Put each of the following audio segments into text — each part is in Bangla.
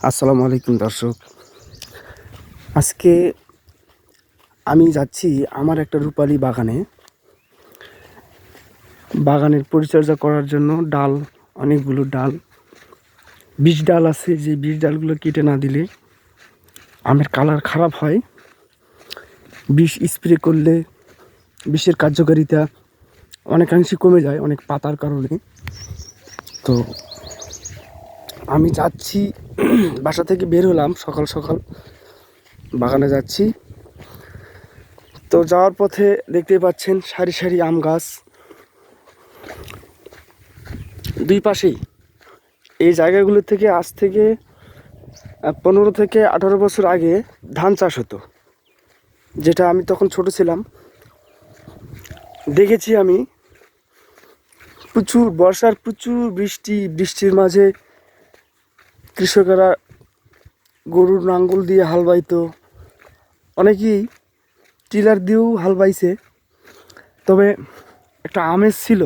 আসসালামু আলাইকুম দর্শক। আজকে আমি যাচ্ছি আমার একটা রূপালী বাগানের পরিচর্যা করার জন্য। অনেকগুলো ডাল, বিষ ডাল আছে, যে বিষ ডালগুলো কেটে না দিলে আমের কালার খারাপ হয়। বিষ স্প্রে করলে বিষের কার্যকারিতা অনেকাংশে কমে যায় অনেক পাতার কারণে। তো আমি যাচ্ছি, বাসা থেকে বের হলাম সকাল সকাল, বাগানে যাচ্ছি। তো যাওয়ার পথে দেখতে পাচ্ছেন সারি সারি আম গাছ দুই পাশেই। এই জায়গাগুলো থেকে আজ থেকে 15 থেকে 18 বছর আগে ধান চাষ হতো, যেটা আমি তখন ছোট ছিলাম। দেখেছি আমি প্রচুর বৃষ্টির মাঝে কৃষকেরা গরুর নাঙ্গল দিয়ে হাল বাইতো, অনেকেই টিলার দিয়েও হাল বাইছে। তবে একটা আমেজ ছিল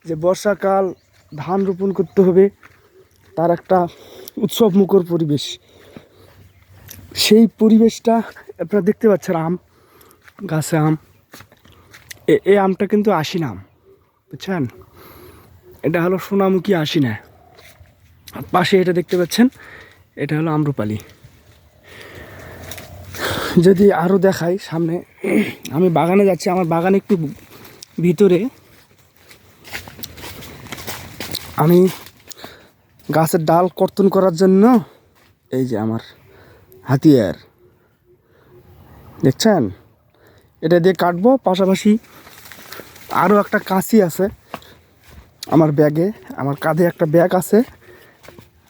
যে বর্ষাকাল ধান রোপণ করতে হবে, তার একটা উৎসব মুখর পরিবেশ। সেই পরিবেশটা আপনারা দেখতে পাচ্ছেন। গাছে আম, এই আমটা কিন্তু আশি না আম, বুঝছেন? এটা হলো সোনামুখী আশি না। পাশে এটা দেখতে পাচ্ছেন, এটা হলো আম্রপালি। যদি আরও দেখাই সামনে, আমি বাগানে যাচ্ছি। আমার বাগানে একটু ভিতরে আমি গাছের ডাল কর্তন করার জন্য এই যে আমার হাতিয়ার দেখছেন, এটা দিয়ে কাটবো। পাশাপাশি আরও একটা কাঁচি আছে আমার ব্যাগে, আমার কাঁধে একটা ব্যাগ আছে,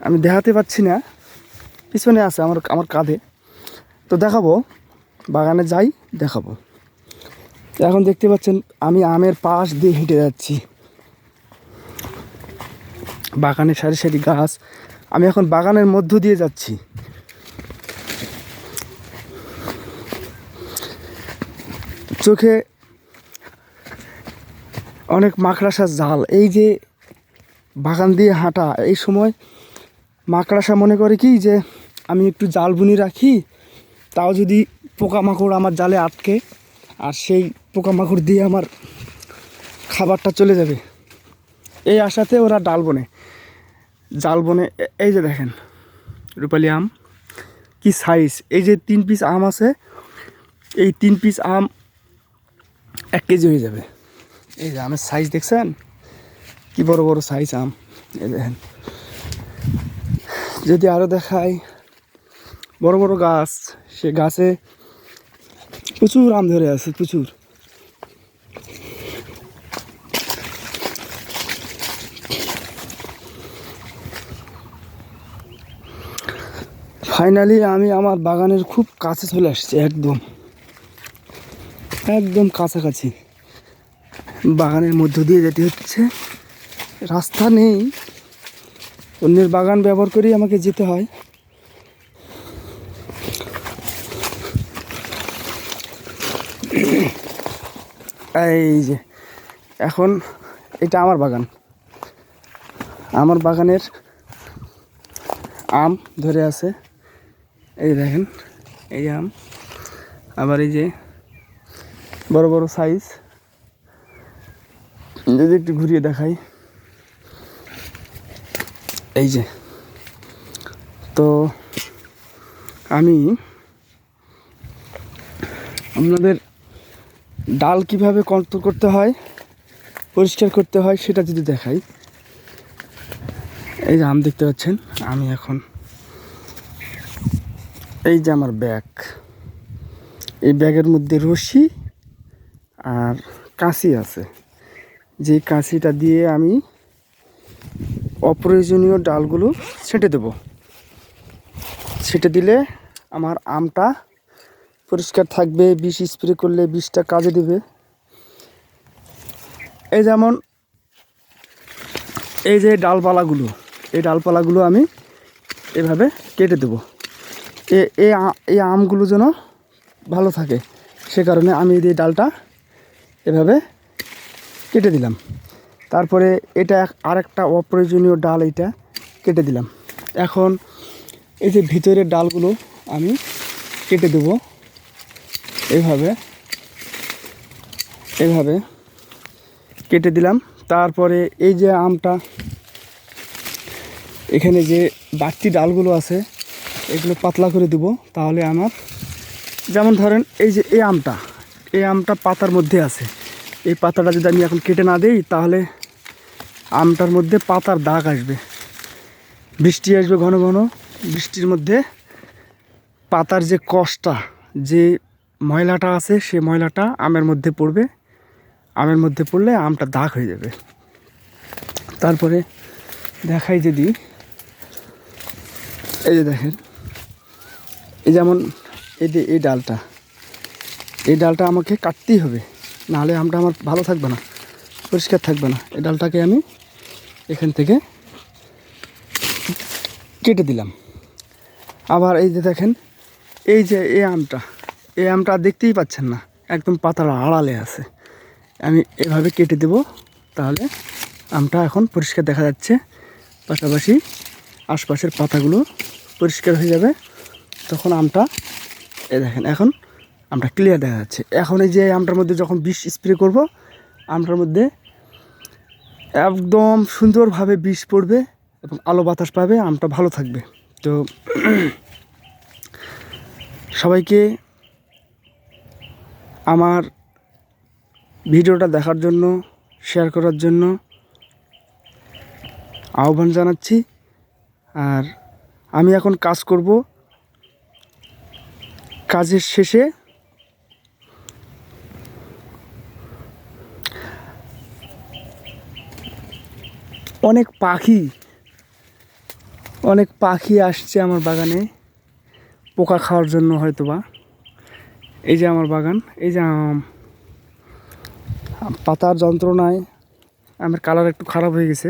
আমি দেখাতে পাচ্ছি না, পিছনে আছে আমার কাঁধে। তো দেখাবো, বাগানে যাই দেখাবো। এখন দেখতে পাচ্ছেন আমি আমের পাশ দিয়ে হেঁটে যাচ্ছি। বাগানে সারি সারি গাছ, আমি এখন বাগানের মধ্য দিয়ে যাচ্ছি। চোখে অনেক মাকড়াসার জাল। এই যে বাগান দিয়ে হাঁটা, এই সময় মাকড়াসা মনে করে কি যে আমি একটু জাল বুনি রাখি, তাও যদি পোকামাকড় আমার জালে আটকে, আর সেই পোকামাকড় দিয়ে আমার খাবারটা চলে যাবে, এই আশাতে ওরা জাল বনে। এই যে দেখেন রূপালী আম কি সাইজ, এই যে 3 পিস আম আছে, এই 3 পিস আম 1 কেজি হয়ে যাবে। এই যে আমের সাইজ দেখছেন, কি বড় বড় সাইজ আম। এই দেখেন, যদি আরও দেখাই, বড় বড় গাছ, সে গাছে প্রচুর আম ধরে আছে, প্রচুর। ফাইনালি আমি আমার বাগানের খুব কাছে চলে আসছি, একদম একদম কাছাকাছি। বাগানের মধ্য দিয়ে যেতে হচ্ছে, রাস্তা নেই, অন্যের বাগান ব্যবহার করেই আমাকে যেতে হয়। এই যে এখন এটা আমার বাগান, আমার বাগানের আম ধরে আছে, এই দেখেন এই আম। আবার এই যে বড় বড় সাইজ, যদি একটু ঘুরিয়ে দেখাই, এই যে। তো আমি আপনাদের ডাল কিভাবে কন্ট্রোল করতে হয়, পরিষ্কার করতে হয়, সেটা যদি দেখাই। এই যে আম দেখতে পাচ্ছেন, আমি এখন এই যে আমার ব্যাগ, এই ব্যাগের মধ্যে রশি আর কাঁচি আছে, যে কাঁচিটা দিয়ে আমি অপ্রয়োজনীয় ডালগুলো ছেঁটে দেব। ছেঁটে দিলে আমার আমটা পরিষ্কার থাকবে, বিষ স্প্রে করলে বিষটা কাজে দেবে। এই যেমন এই যে ডালপালাগুলো, এই ডালপালাগুলো আমি এভাবে কেটে দেবো, এই আমগুলো যেন ভালো থাকে, সে কারণে আমি এই ডালটা এভাবে কেটে দিলাম। তারপরে এটা আরেকটা অপ্রয়োজনীয় ডাল, এটা কেটে দিলাম। এখন এই যে ভিতরের ডালগুলো আমি কেটে দেব এইভাবে এইভাবে কেটে দিলাম। তারপরে এই যে আমটা, এখানে যে বাড়তি ডালগুলো আছে এগুলো পাতলা করে দেব। তাহলে আমার, যেমন ধরেন এই যে এই আমটা পাতার মধ্যে আছে, এই পাতাটা যদি আমি এখন কেটে না দিই তাহলে আমটার মধ্যে পাতার দাগ আসবে। বৃষ্টি আসবে ঘন ঘন, বৃষ্টির মধ্যে পাতার যে কষটা, যে ময়লাটা আছে সে ময়লাটা আমের মধ্যে পড়বে। আমের মধ্যে পড়লে আমটা দাগ হয়ে যাবে। তারপরে দেখাই যদি, এই যে দেখেন, এই যেমন এই ডালটা আমাকে কাটতেই হবে, নাহলে আমটা আমার ভালো থাকবে না, পরিষ্কার থাকবে না। এই ডালটাকে আমি এখান থেকে কেটে দিলাম। আবার এই যে দেখেন, এই যে এই আমটা দেখতেই পাচ্ছেন না, একদম পাতার আড়ালে আছে। আমি এভাবে কেটে দেব, তাহলে আমটা এখন পরিষ্কার দেখা যাচ্ছে। পাশাপাশি আশপাশের পাতাগুলো পরিষ্কার হয়ে যাবে, তখন আমটা, এই দেখেন এখন আমটা ক্লিয়ার দেখা যাচ্ছে। এখন এই যে আমটার মধ্যে যখন বিষ স্প্রে করব, আমটার মধ্যে একদম সুন্দরভাবে বিষ পড়বে এবং আলো বাতাস পাবে, আমটা ভালো থাকবে। তো সবাইকে আমার ভিডিওটা দেখার জন্য, শেয়ার করার জন্য আহ্বান জানাচ্ছি। আর আমি এখন কাজ করব, কাজের শেষে অনেক পাখি আসছে আমার বাগানে পোকা খাওয়ার জন্য হয়তোবা। এই যে আমার বাগান, এই যে পাতার যন্ত্রণায় আমার কালার একটু খারাপ হয়ে গেছে।